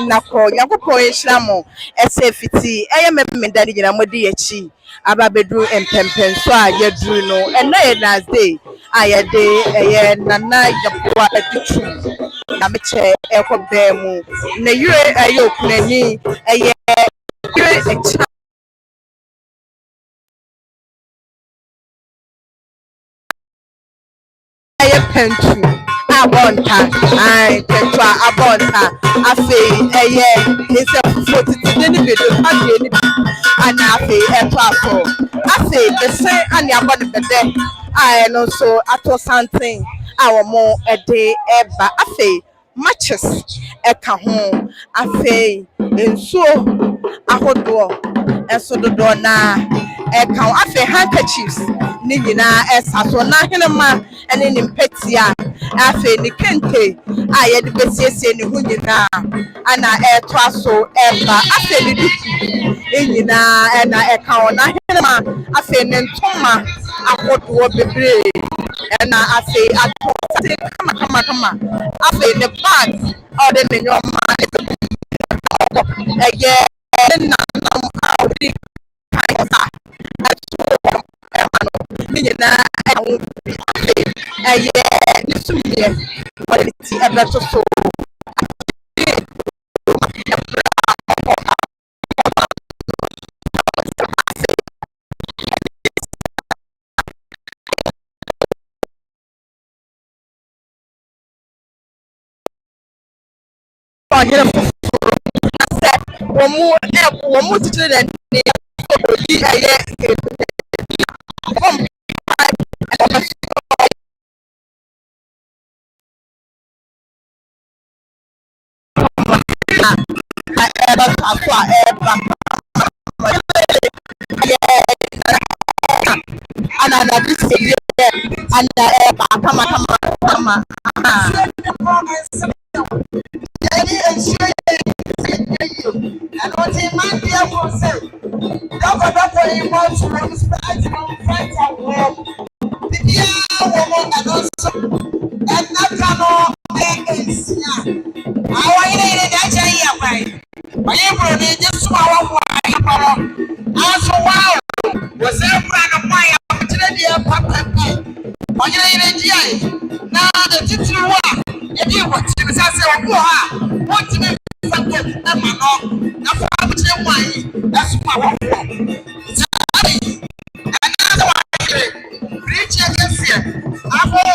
na ko yakopon ehira mo ese fiti memenda ni nyina mo di echi aba bedu empempen so yedru no ena ye last day ayede nana Yeboah Adutwum Nyamekye ekobemu na yure okunani yure echi pentu abonta pentu abonta afi ese fotiti ni bedo ade ni ana afi eto aso afi bese ani abode bede no so ato something awomo ede eba afi matches eka ho afi ensuo ahodo enso dodo na eka afi handkerchiefs ni nyina esa so na henema ene ni mpetia afi ni kente ayede besiesie ni hu nyina ana eto aso eba afi ni duku nyina ena eka na henema afi ni ntoma ahodo bebre ena afi ato kama afi ni bag ode ni nyoma na awri kaisa nyina nisumie quality ebeto so womu titire ni odi and what he might be able to say, doctor, you want to respect from friends and work. The dear woman and also, and not cannot make it. How are you in that way? But you brought me just swallow also, wow, was there a fire to the dear papa? Are you in a GI? Now the teacher, if you want to say, what to me? That's my one. Another one, reach against here. I'm all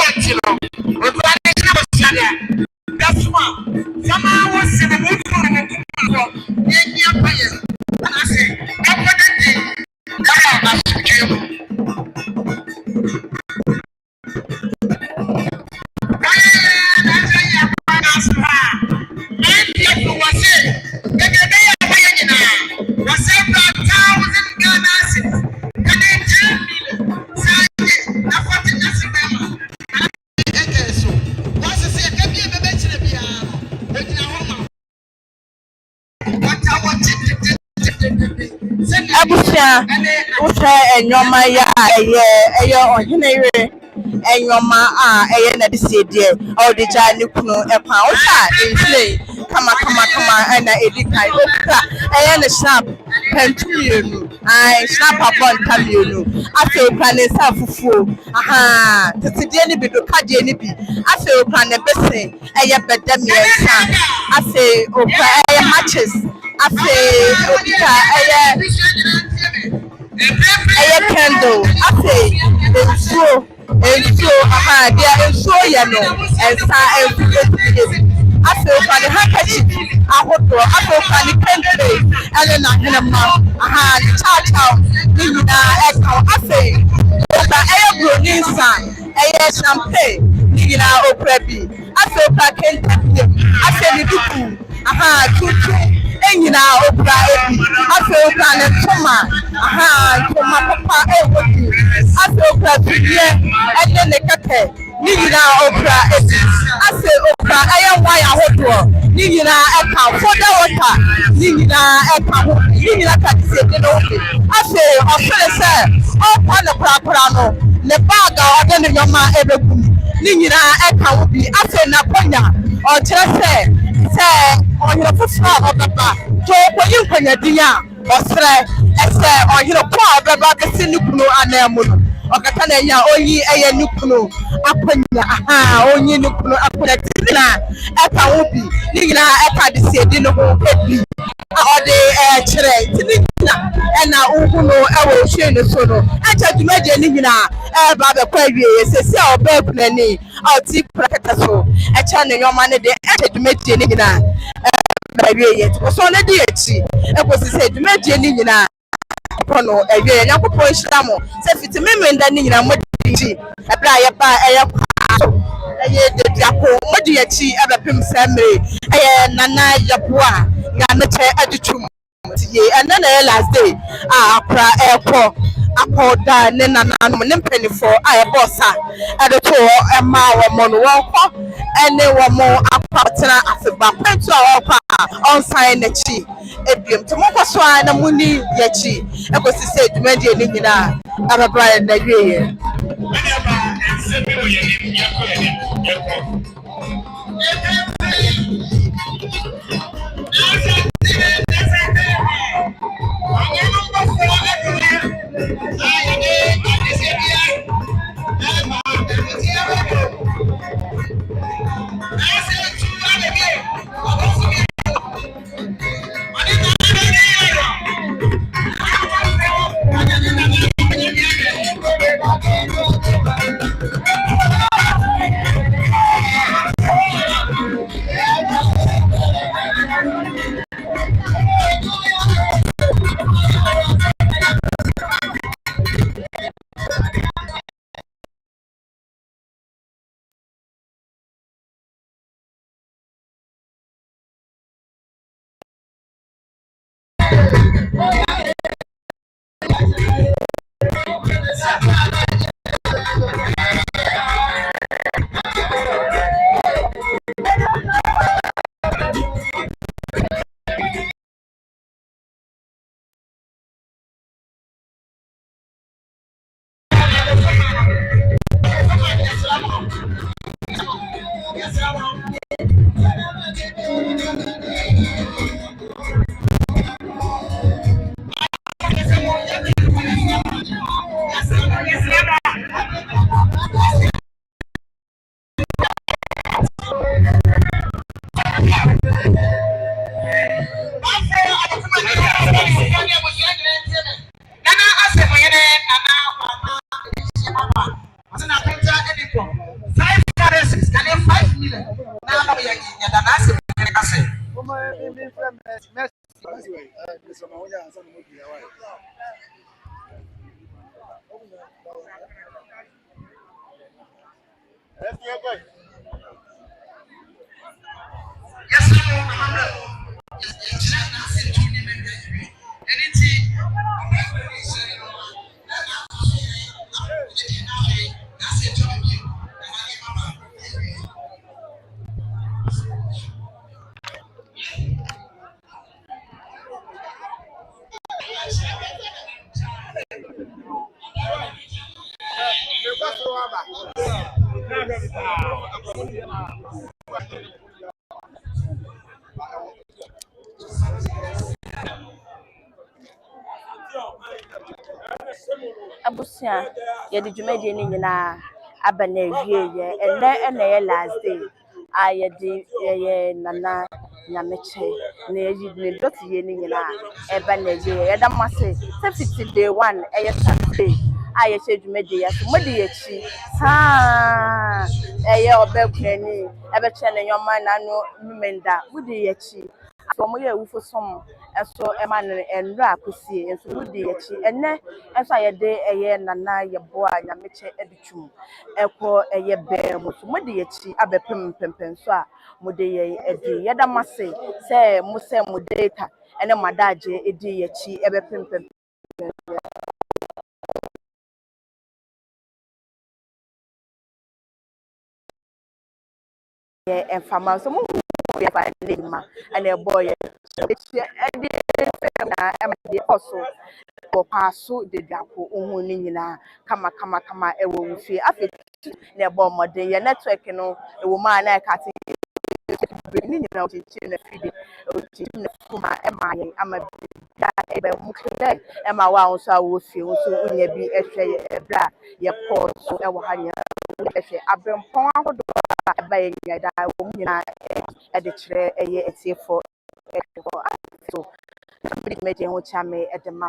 we're going to that's one. Somehow was in the mood for the and I say, abusia uche enyoma ya eye ohinere enyoma na disiedie odija ni kunu ekwa ucha inflate kama na edikai okra na sharp pentumienu sharp upon tamienu afi okra ne safufuo titidie ni bi do kadie ni bi afi okra ne bese bedamiensa afi okra matches afi odika ɛyɛ candle afei nsuo aha deɛ nsuo yɛ no nsa ebi afei okura ne handkerchief ahodoɔ afei okura ne kente ɛne n'ahenema aha ne kyaakyaaw ne nyinaa ɛka afei okura ɛyɛ buroni nsa ɛyɛ champagne ne nyinaa okura bi afei okura kente bi afei ne duku aha tuntum nyinaa okura ebi afei okura ne ntoma aha ntoma papa ɛwɔ bi afei okura bibie ɛne ne kɛkɛ ne nyinaa okura ebi afei okura ɛyɛ wire ahodoɔ ne nyinaa ɛka foda water ne nyinaa ɛka ho ne nyinaa ka se de no bi afei ɔfere sɛ ɔkwa ne korakora no ne bag a ɔde ne nyɔma ɛbɛgu ne nyinaa ɛka ho bi afei na ponya ɔkyerɛ sɛ ɔyere foforɔ a ɔbɛba to ɔkɔyi nkwanyadin a ɔsrɛ ɛsɛ ɔyere po a ɔbɛba bɛsi ne kunu anan mu no ɔkata na ɛyɛ a ɔyi ɛyɛ ne kunu akwanya aha ɔnyi ne kunu akwanya tiri na ɛka ho bi ne nyinaa ɛka de si edi ne ho ebi a ɔde ɛkyerɛ tiri nyina ɛna uhu no ɛwɔ ohwie ne so no ɛkyɛ dwumadie ne nyinaa ɛba abɛkɔ awie sɛsi a ɔbɛɛ kunani a ɔte kura kɛtɛ so ɛkyɛ ne nyɔma ne de ɛkyɛ dwumadie ne nyinaa awie yɛ so ne de akyi ɛkɔsi sɛ dwumadie ne nyinaa kono awie Nyankopɔn hyira mo sɛ fiti memenda ne nyinaa mo de akyi ɛbra yɛba ɛyɛ Kwaso ɛyɛ Deduakohene mo de akyi ɛbɛpem sɛ mmere ɛyɛ Nana Yeboah Nyamekye Adutwum tie ɛnna na ɛyɛ last day a akora akɔda ne nananom ne mpanimfoɔ a ɛbɔ sa ɛde to ɛma wɔn no wɔnkɔ ɛne wɔn akɔtena afeba kwantu a wɔkɔ a ɔnsan n'akyi ebiem to mokɔ so a na muni y'akyi ɛkɔsi sɛ dwumadie ne nyinaa abɛbra na wie yɛ. Abusia yɛde dwumadie ne nyinaa aba na awie yɛ ɛnɛ ɛna yɛ last day a yɛde yɛ Nana Nyamekye na eyi ne dot ye ni nyina eba na ye yeda mase se day 1 eye Saturday aye che dwumadi ya so modi yechi ha eye obekunani ebe che ne nyoma na no numenda modi yechi so mo ye wufo som eso ema ne enro akosie enso modi yechi enne enso ayede eye nana Yeboah Nyamekye Adutwum ekọ eye be mo so modi yechi abepem pempen so a modi ye edi yeda mase se mo se mo data ene madaje edi yechi ebepem pempen and farmers so we find ma and a boy also Kwaso Deduakohene ni nyina kama ewo mfie afi na ebo mode ye network no ewo ma na ka ti ni nyina o ti na fidi o ti na kuma ema ye ama da ebe mukle ema wa nso a wo fie nso unya bi ehwe ebra ye port so ewo ha nya ehwe abrempon ahodo ba ye nya da wo nyina e de kire eye etiefo so meje ho chame e de ma